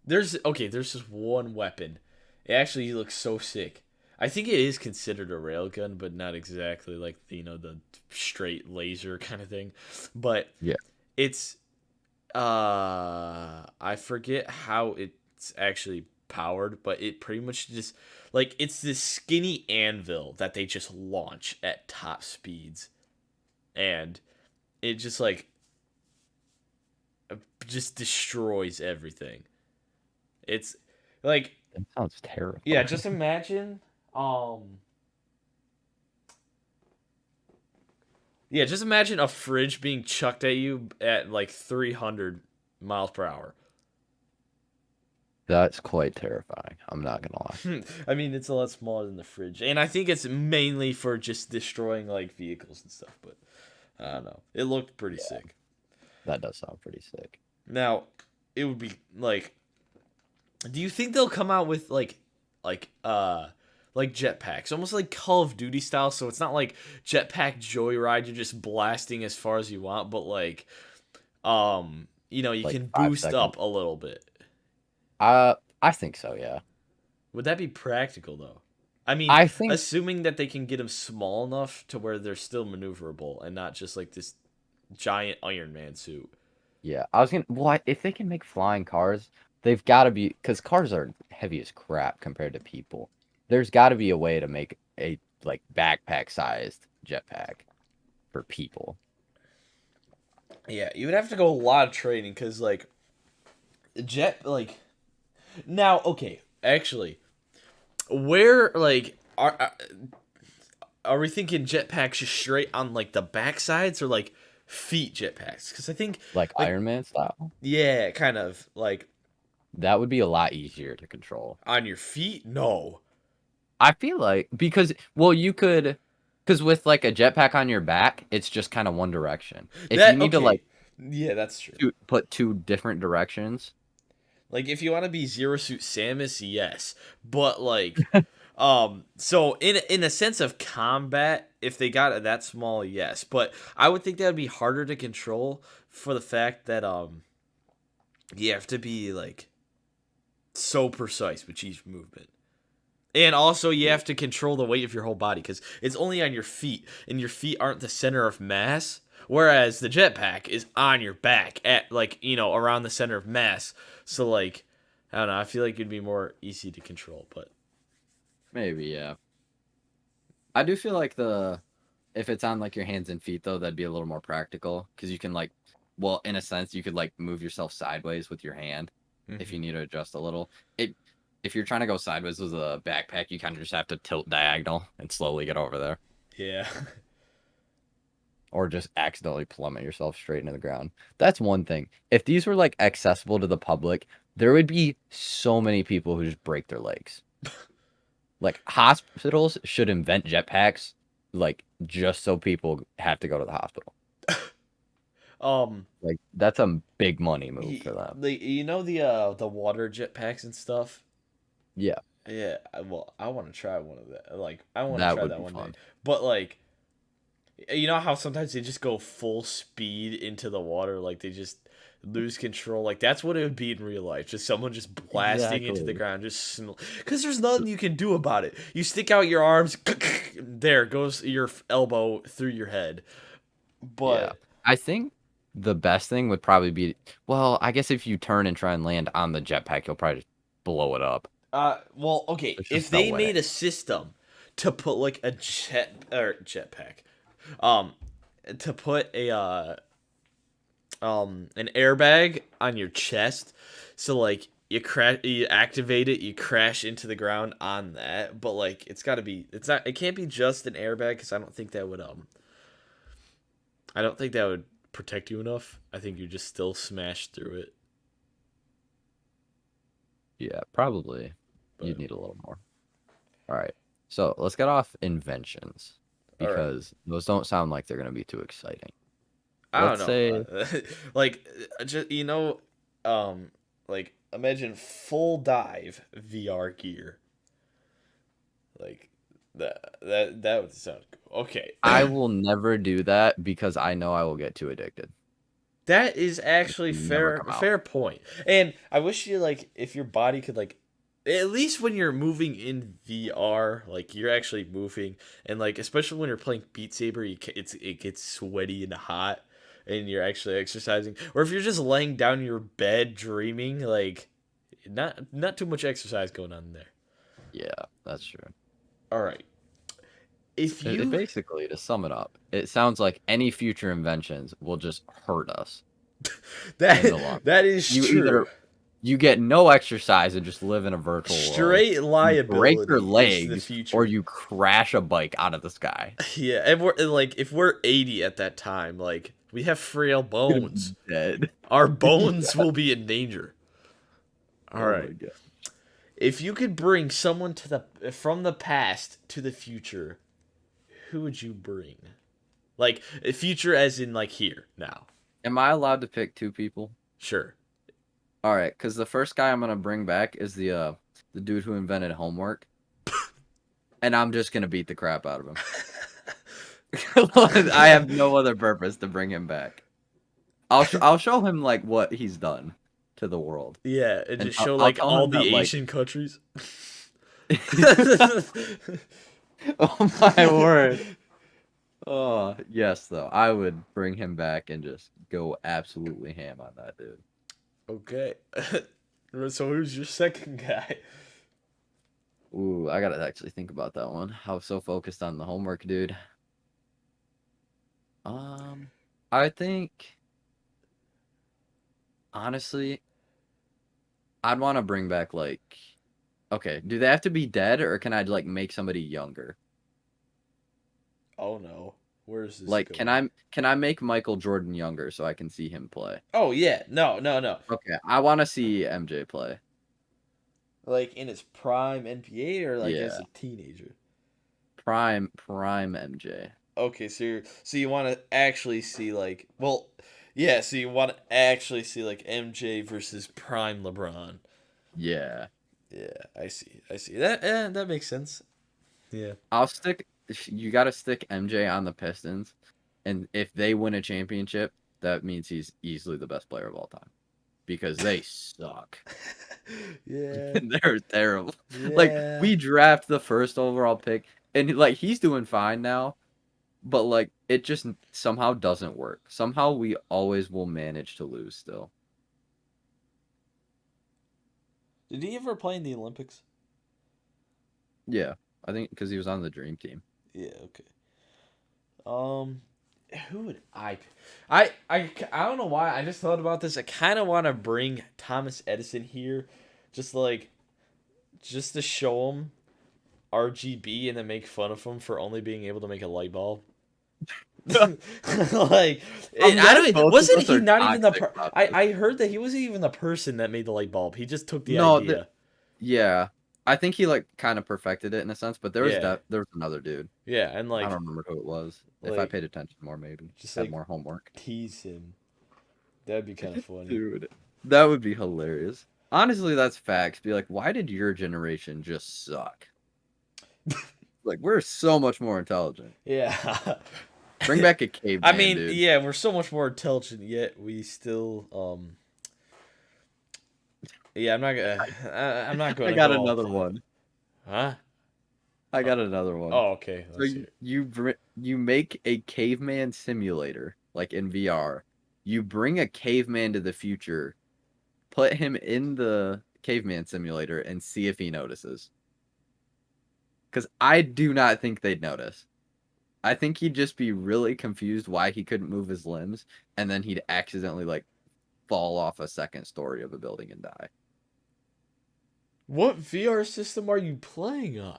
there's this one weapon. It actually looks so sick. I think it is considered a railgun, but not exactly like the straight laser kind of thing. But Yeah. it's I forget how it's actually powered, but it pretty much just like it's this skinny anvil that they just launch at top speeds, and it just destroys everything. It's like That sounds yeah, just terrifying. imagine um yeah, just imagine a fridge being chucked at you at like 300 miles per hour. That's quite terrifying. I'm not gonna lie. I mean, it's a lot smaller than the fridge, and I think it's mainly for just destroying like vehicles and stuff. But I don't know. It looked pretty Yeah, sick. that does sound pretty sick. Now, it would be like, do you think they'll come out with like like jetpacks, almost like Call of Duty style? So it's not like jetpack joyride. You're just blasting as far as you want, but like you Like can five boost second. up a little bit. I think so, yeah. Would that be practical though? I mean, I think assuming that they can get them small enough to where they're still maneuverable and not just like this giant Iron Man suit. yeah. I was gonna if they can make flying cars, they've gotta be because cars are heavy as crap compared to people. There's gotta be a way to make a like backpack sized jetpack for people. Yeah, you would have to go a lot of training because like jet like now okay actually where like are we thinking jetpacks just straight on like the back sides or like feet jetpacks? Because I think Like like Iron Man style. yeah, kind of like That would be a lot easier to control. on your feet. No, I feel like because well you could because with like a jetpack on your back, it's just kind of one direction. If you that need to like okay. Yeah, that's true. put two different directions, Like if you want to be Zero Suit Samus, yes. But like so in a sense of combat, if they got it that small, yes. But I would think that would be harder to control for the fact that you have to be like so precise with each movement. And also you have to control the weight of your whole body cuz it's only on your feet and your feet aren't the center of mass. Whereas the jetpack is on your back at like, around the center of mass. So like I don't know, I feel like it'd be more easy to control, but maybe yeah. I do feel like the if it's on like your hands and feet though, that'd be a little more practical because you can like, well, in a sense, you could like move yourself sideways with your hand if you mhm. need to adjust a little. It if you're trying to go sideways with a backpack, you kind of just have to tilt diagonal and slowly get over there, Yeah. or just accidentally plummet yourself straight into the ground. That's one thing. If these were like accessible to the public, there would be so many people who just break their legs. Like hospitals should invent jetpacks, like just so people have to go to the hospital. um Like that's a big money move for them. the water jetpacks and stuff? Yeah, Yeah, well, I want to try one of that. Like I want to that try would that be one day. fun. But like You know how sometimes they just go full speed into the water, like they just lose control. Like that's what it would be in real life. Just someone just blasting into the Exactly. ground, because there's nothing you can do about it. You stick out your arms, there goes your elbow through your head. Yeah. But I think the best thing would probably be, well, I guess if you turn and try and land on the jetpack, you'll probably just blow it up. well, okay, There's if just no they winning. made a system to put like a jetpack, um, to put a an airbag on your chest, so like you activate it, you crash into the ground on that, but like it can't be just an airbag because I don't think that would protect you enough. I think you just still smash through it. Yeah, probably. But You'd need a little more. All right. So let's get off inventions all right, because those don't sound like they're going to be too exciting. I don't Let's know. say, Like just like imagine full dive VR gear. Like that would sound cool. Okay. I will never do that because I know I will get too addicted. That is actually Never fair come out. fair point. And I wish you like if your body could like at least when you're moving in VR, like you're actually moving and like especially when you're playing Beat Saber, it gets sweaty and hot and you're actually exercising. Or if you're just laying down in your bed dreaming, like not too much exercise going on there. Yeah, that's true. All right. If It you basically, to sum it up, it sounds like any future inventions will just hurt us in that the long run. that is You true. either you get no exercise and just live in a virtual world, Straight you break your liability is the legs, or future. you crash a bike out of the sky. Yeah, and like if we're 80 at that time, like we have frail You're gonna be bones. dead. Our bones Yeah. will be in danger. All Oh my right. god. If you could bring someone to the from the past to the future, who would you bring? Like future as in like here now. Am I allowed to pick two people? Sure. All right, because the first guy I'm gonna bring back is the dude who invented homework, and I'm just gonna beat the crap out of him. I have no other purpose to bring him back. I'll show him like what he's done to the world, Yeah, and and just show I'll like tell all him the that like, Asian countries. oh my word. Oh yes, though I would bring him back and just go absolutely ham on that dude. Okay. So who's your second guy? Ooh, I gotta actually think about that one. I was so focused on the homework, dude. Um, I think honestly, I'd want to bring back like, okay, do they have to be dead or can I like make somebody younger? Oh no. Where is this Like, going? can I make Michael Jordan younger so I can see him play? Oh yeah. No, no, no. Okay, I want to see MJ play. Like in his prime NBA or like as Yeah, a teenager? prime MJ. Okay, so you want to actually see like yeah, so you want to actually see like MJ versus prime LeBron. Yeah, Yeah, I see. I see. That makes sense. Yeah. I'll stick. You got to stick MJ on the Pistons, and if they win a championship, that means he's easily the best player of all time because they suck. Yeah. They're terrible. Like Yeah. we draft the first overall pick, and like he's doing fine now, but like it just somehow doesn't work. Somehow we always will manage to lose still. Did he ever play in the Olympics? Yeah, I think because he was on the dream team. Yeah, okay. Um, who would I? I don't know why. I just thought about this. I kind of want to bring Thomas Edison here, just like just to show him RGB and then make fun of him for only being able to make a light bulb. Like, I'm I glad don't. both of Wasn't us he are not even the? toxic about this. I heard that he wasn't even the person that made the light bulb. He just took the No, idea. yeah, I think he like kind of perfected it in a sense, but Yeah, there was another dude. yeah, and I don't remember who it was. If I like paid attention more, maybe just had like more homework. tease him. That'd be kind of funny. Dude, that would be hilarious. Honestly, that's facts. Be like, why did your generation just suck? Like, we're so much more intelligent. Yeah. Bring back a I caveman, mean, dude. yeah, we're so much more intelligent, yet we still yeah, I'm not I gonna got go all another punk. one. Huh? I Oh, got another one. oh, okay. So Let's hear it. you make a caveman simulator, like in VR. You bring a caveman to the future, put him in the caveman simulator, and see if he notices. Because I do not think they'd notice. I think he'd just be really confused why he couldn't move his limbs, and then he'd accidentally like fall off a second story of a building and die. What VR system are you playing on?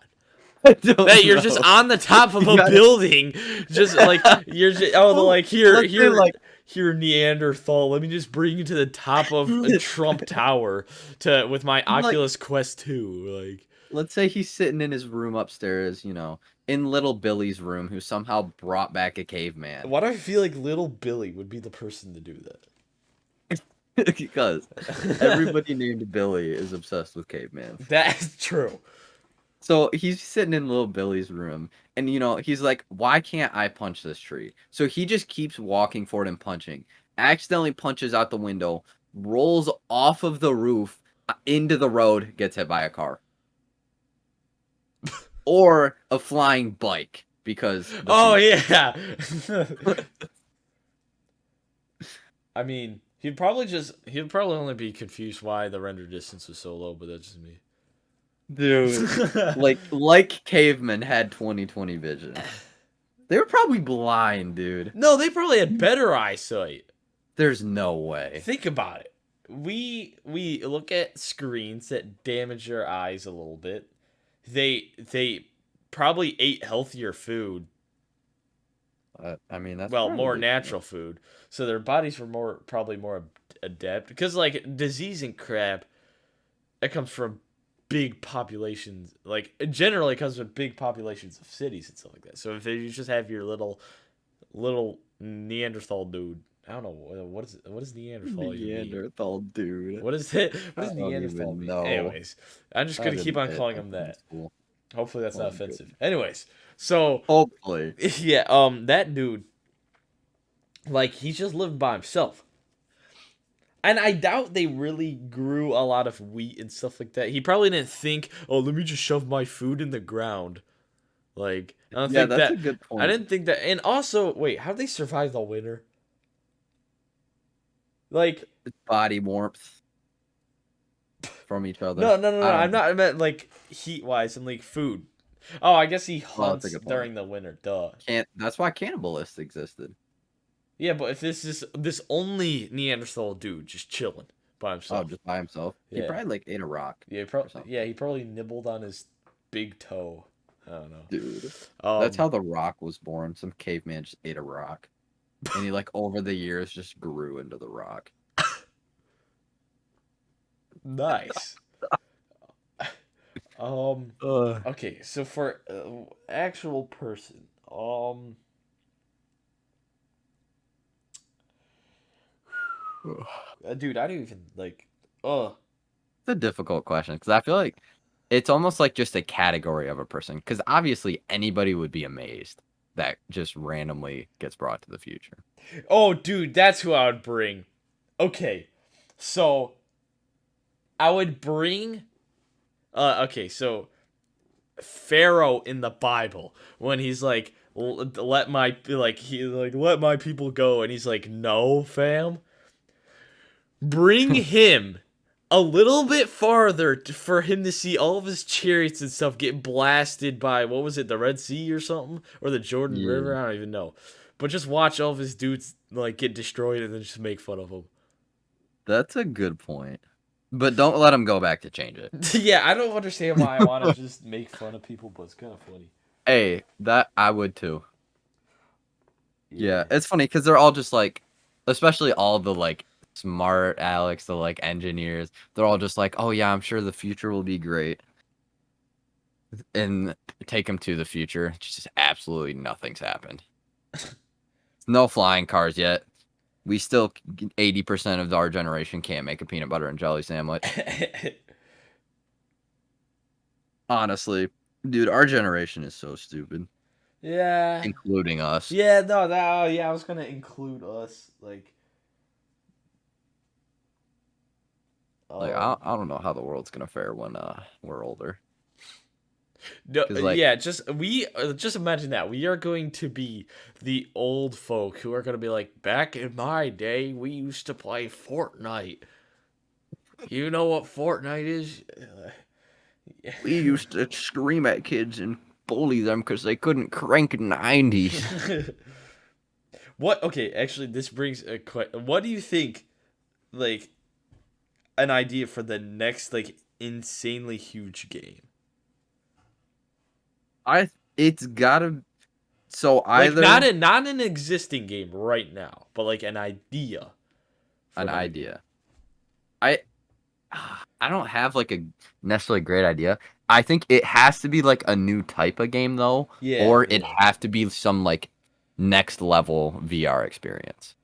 I don't That you're just know. on the top of You a gotta- building, just like you're just oh, the well, like here let's say here like here Neanderthal. Let me just bring you to the top of a Trump Tower to with my like Oculus Quest 2. Like, let's say he's sitting in his room upstairs, in little Billy's room, who somehow brought back a caveman. why do I feel like little Billy would be the person to do Because that? everybody named Billy is obsessed with caveman. That's true. So he's sitting in little Billy's room, and he's like, "Why can't I punch this tree?" So he just keeps walking forward and punching. Accidentally punches out the window, rolls off of the roof into the road, gets hit by a car or a flying bike because the Oh future. yeah. I mean, he'd probably only be confused why the render distance was so low, but that's just me. Dude, like cavemen had 20/20 vision. They were probably blind, dude. No, they probably had better eyesight. There's no way. Think about it. We look at screens that damage your eyes a little bit. They probably ate healthier food, I mean, that's well, more probably true. natural food, so their bodies were probably more adept. Because like disease and crap, it comes from big populations. Like it generally comes from big populations of cities and stuff like that. So if you just have your little Neanderthal dude, I don't know what is Neanderthal even mean. Neanderthal dude. What is it? What I does don't Neanderthal even mean? know. Anyways, I'm just I gonna keep didn't on pay calling him attention in that. school. Hopefully that's not Oh, good. offensive. Anyways, so Hopefully. yeah, that dude, like he just lived by himself. And I doubt they really grew a lot of wheat and stuff like that. He probably didn't think, "Oh, let me just shove my food in the ground." Like, I don't Yeah, think that's a that. good I point. didn't think that. And also, wait, how did they survive the winter? Like, Body warmth from each other. no. I I'm don't know. not. I meant like heat wise and like food. Oh, I guess he Well, that's a hunts good point. during the winter. Duh. That's why cannibalists existed. Yeah, but if this only Neanderthal dude just chilling by Oh, himself. just by himself. He Yeah. probably like ate a rock or Yeah, something. he probably nibbled on his big toe. I don't know. Dude. That's Um, how the rock was born. Some caveman just ate a rock. And he like over the years just grew into the rock. nice. Um, Uh, okay, so for actual person, dude, I don't even like. it's a difficult question because I feel like it's almost like just a category of a person. Because obviously anybody would be amazed that just randomly gets brought to the future. Oh, dude, that's who I would bring. Okay, so I would bring. Okay, so Pharaoh in the Bible when he's like, let my let my people go," and he's like, "No, fam." Bring him a little bit farther for him to see all of his chariots and stuff get blasted by what was it, the Red Sea or something, or the Jordan Yeah, River? I don't even know. But just watch all of his dudes like get destroyed and then just make fun of him. that's a good point. But don't let him go back to change it. Yeah, I don't understand why I want to just make fun of people, but it's kind of funny. Hey, that I would too. Yeah, Yeah. it's funny because they're all just like, especially all the like smart Alex, the like engineers, they're all just like, oh yeah, I'm sure the future will be great. And take them to the future. Just absolutely nothing's happened. No flying cars yet. We still 80% of our generation can't make a peanut butter and jelly sandwich. Honestly, dude, our generation is so stupid. Yeah. including us. Yeah, no, that, oh, yeah, I was gonna include us. Like, Like um, I don't know how the world's gonna fare when we're older. no, Cause like yeah, just imagine that we are going to be the old folk who are gonna be like, back in my day, we used to play Fortnite. You know what Fortnite is? we used to scream at kids and bully them because they couldn't crank 90s. What? Okay, actually, this brings a question. What do you think? Like, an idea for the next like insanely huge game? I it's gotta so Like, either not an existing game right now, but like an idea for an another game. idea. I I don't have like a necessarily great idea. I think it has to be like a new type of game though, Yeah, or it yeah, has to be some like next level VR experience.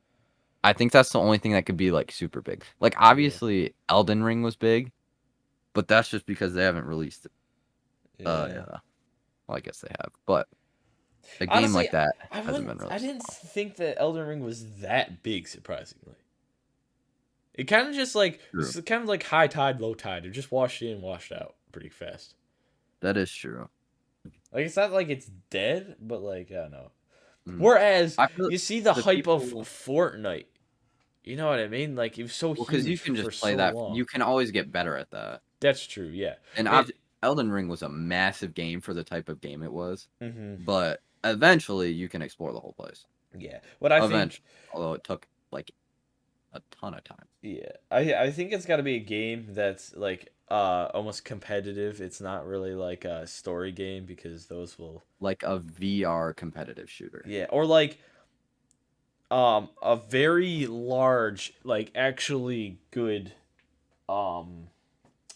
I think that's the only thing that could be like super big. Like yeah, obviously Elden Ring was big, but that's just because they haven't released it. yeah. Yeah. Well, I guess they have, but a game Honestly, like that hasn't been I released. didn't think that Elden Ring was that big. Surprisingly, it kind of just like True. it's kind of like high tide, low tide. It just washed in, washed out pretty fast. That is true. Like it's not like it's dead, but like I don't know. Mm. Whereas I feel you see the the hype of people Fortnite, you know what I mean? Like it was so well, because you huge can for just play so that. long. You can always get better at that. That's true, yeah. And It. Elden Ring was a massive game for the type of game it was, Hmm. but eventually you can explore the whole place. Yeah, but I think Eventually, although it took like a ton of time. yeah, I think it's got to be a game that's like almost competitive. It's not really like a story game because those will Like a VR competitive shooter. yeah, or like a very large like actually good um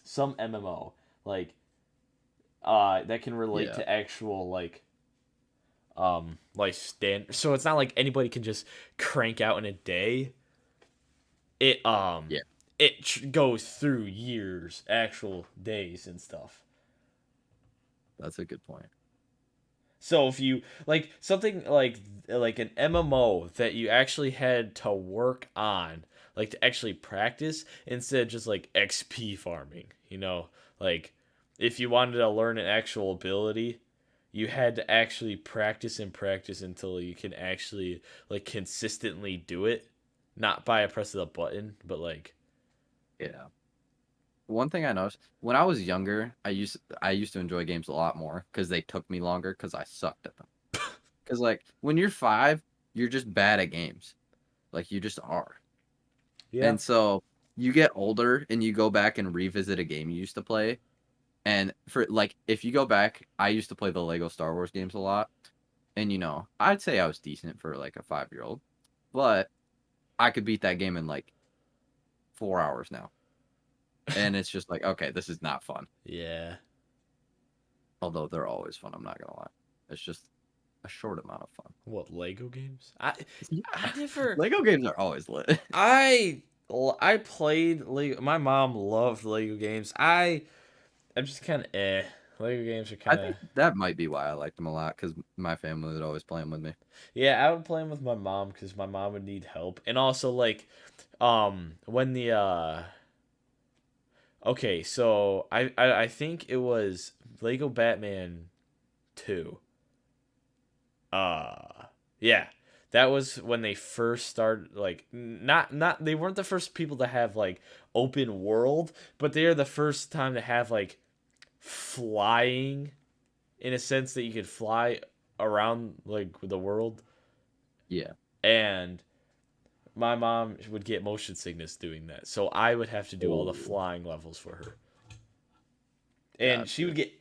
some MMO like that can relate Yeah, to actual like stand, so it's not like anybody can just crank out in a day. it um yeah, goes through years, actual days and stuff. that's a good point. So if you like something like an MMO that you actually had to work on, like to actually practice instead of just like XP farming, like if you wanted to learn an actual ability, you had to actually practice and practice until you can actually like consistently do it, not by a press of the button, but like Yeah. One thing I noticed when I was younger, I used to enjoy games a lot more because they took me longer because I sucked at them. Because like when you're 5, you're just bad at games. Like you just are. yeah. And so you get older and you go back and revisit a game you used to play. And for like if you go back, I used to play the Lego Star Wars games a lot. And I'd say I was decent for like a 5-year-old. But I could beat that game in like 4 hours now. And it's just like, okay, this is not fun. Yeah. Although they're always fun, I'm not gonna lie. It's just a short amount of fun. What, Lego games? I Yeah. I never Lego games are always lit. I I played Lego. My mom loved Lego games. I'm just kind of eh. Lego games are I kind of think that might be why I liked them a lot because my family would always play them with me. yeah. I would play them with my mom because my mom would need help, and also like when the okay, so I think it was Lego Batman 2. Yeah. That was when they first started like not they weren't the first people to have like open world, but they are the first time to have like flying in a sense that you could fly around like the world. Yeah, And my mom would get motion sickness doing that, so I would have to do all the oh, flying levels for her, and she would gotcha. get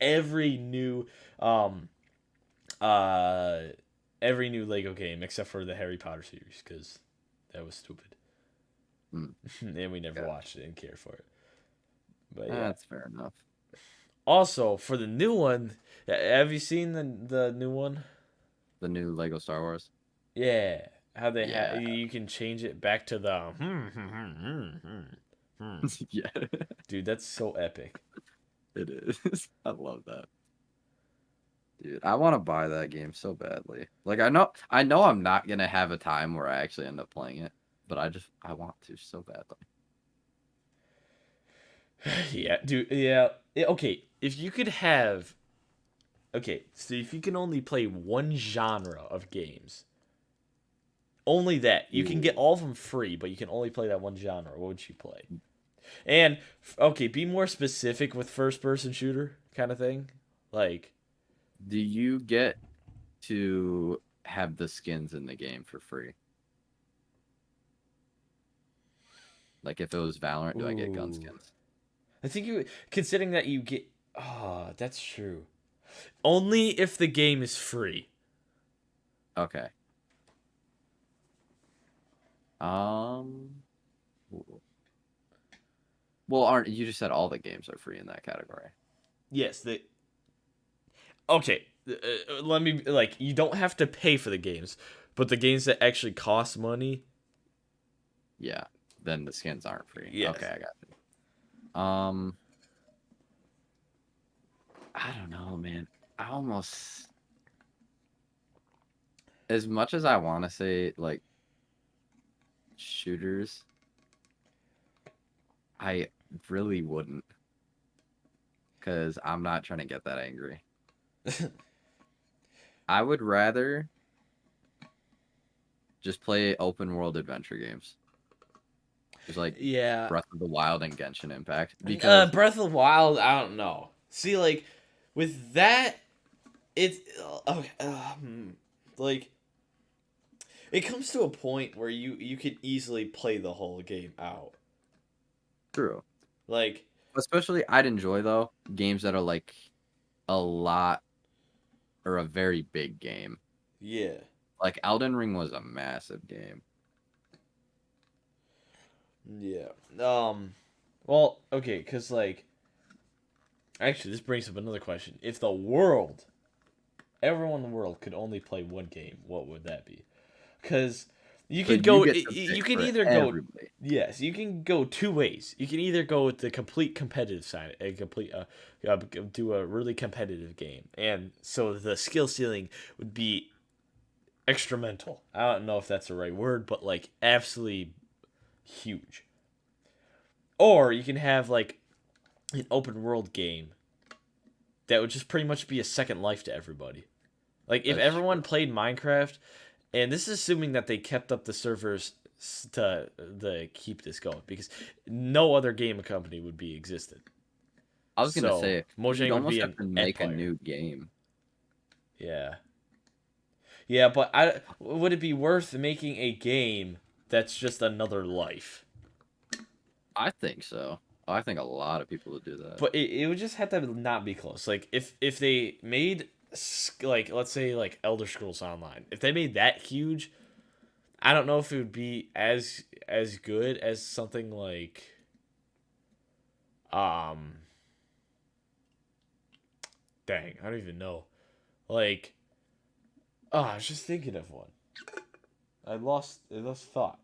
um uh every new Lego game except for the Harry Potter series because that was stupid. Mm, And we never gotcha. watched it and cared for it. But yeah. That's fair enough. Also, for the new one, have you seen the new one? The new Lego Star Wars. Yeah, how they Yeah, you can change it back to the yeah, dude. That's so epic. it is. I love that. Dude, I want to buy that game so badly. Like I know I'm not gonna have a time where I actually end up playing it, but I want to so badly. Yeah, dude. Yeah. Okay, if you could have. Okay, so if you can only play one genre of games, only that. You can get Ooh. all of them free, but you can only play that one genre. What would you play? And okay, be more specific with first person shooter kind of thing. Like, Do you get to have the skins in the game for free? Like if it was Valorant, do I get gun ooh. skins? I think you considering that you get that's true. Only if the game is free. Okay. Um. Well, aren't you just said all the games are free in that category? Yes, the okay. Let me like you don't have to pay for the games, but the games that actually cost money, Yeah. Then the skins aren't free. Okay, yes. I got it. I don't know, man. I almost as much as I want to say like shooters, I really wouldn't because I'm not trying to get that angry. I would rather just play open world adventure games. Just like Yeah. Breath of the Wild and Genshin Impact because Breath of the Wild, I don't know. See, like with that, it's okay. Like it comes to a point where you could easily play the whole game out. true. Like, Especially I'd enjoy though games that are like a lot or a very big game. yeah, Like Elden Ring was a massive game. yeah. Well, okay, because like actually, this brings up another question. If the world, everyone in the world could only play one game, what would that be? Because you So could you go, get to pick you can for either go, everybody. yes, you can go two ways. You can either go with the complete competitive side, a complete, do a really competitive game, and so the skill ceiling would be extramental. I don't know if that's the right word, but like absolutely huge. Or you can have like an open world game that would just pretty much be a second life to everybody. Like if That's true. everyone played Minecraft, and this is assuming that they kept up the servers to keep this going because no other game company would be existed. I was gonna So say you'd Mojang would be almost have an to make a empire. new game. Yeah, yeah, but I would it be worth making a game that's just another life? I think so. I think a lot of people would do that. But it would just have to not be close. Like if they made like let's say like Elder Scrolls Online, if they made that huge, I don't know if it would be as good as something like um dang, I don't even know. Like I was just thinking of one. I lost thought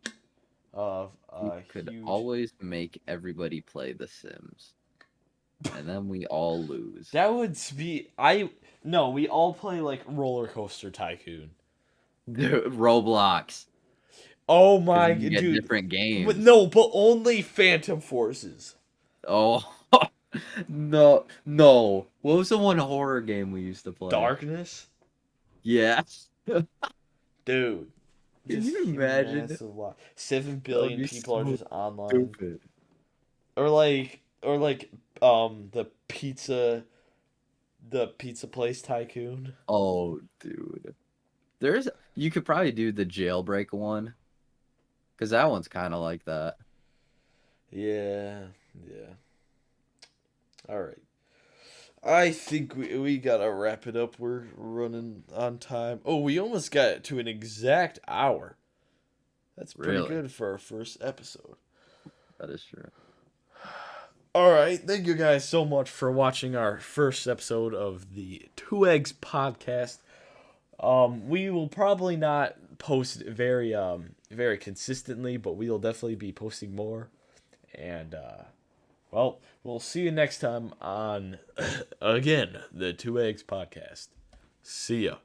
of We a could huge. always make everybody play The Sims, and then we all lose. That would be I no, we all play like Roller Coaster Tycoon. Roblox, Oh because my you can get dude. different But games. no, but only Phantom Forces. Oh, no, no. What was the one horror game we used to play? Darkness? Yes. Dude. Can Just you imagine? massive lot. 7 That would billion be people are so just online. stupid. Or like the pizza place tycoon. Oh, dude. There's you could probably do the jailbreak one because that one's kind of like that. Yeah. Yeah. All right. I think we gotta wrap it up. We're running on time. Oh, we almost got it to an exact hour. That's pretty Really, good for our first episode. that is true. All right, thank you guys so much for watching our first episode of the Two Eggs podcast. We will probably not post very consistently, but we will definitely be posting more. And well, we'll see you next time on again the Two Eggs podcast. See ya.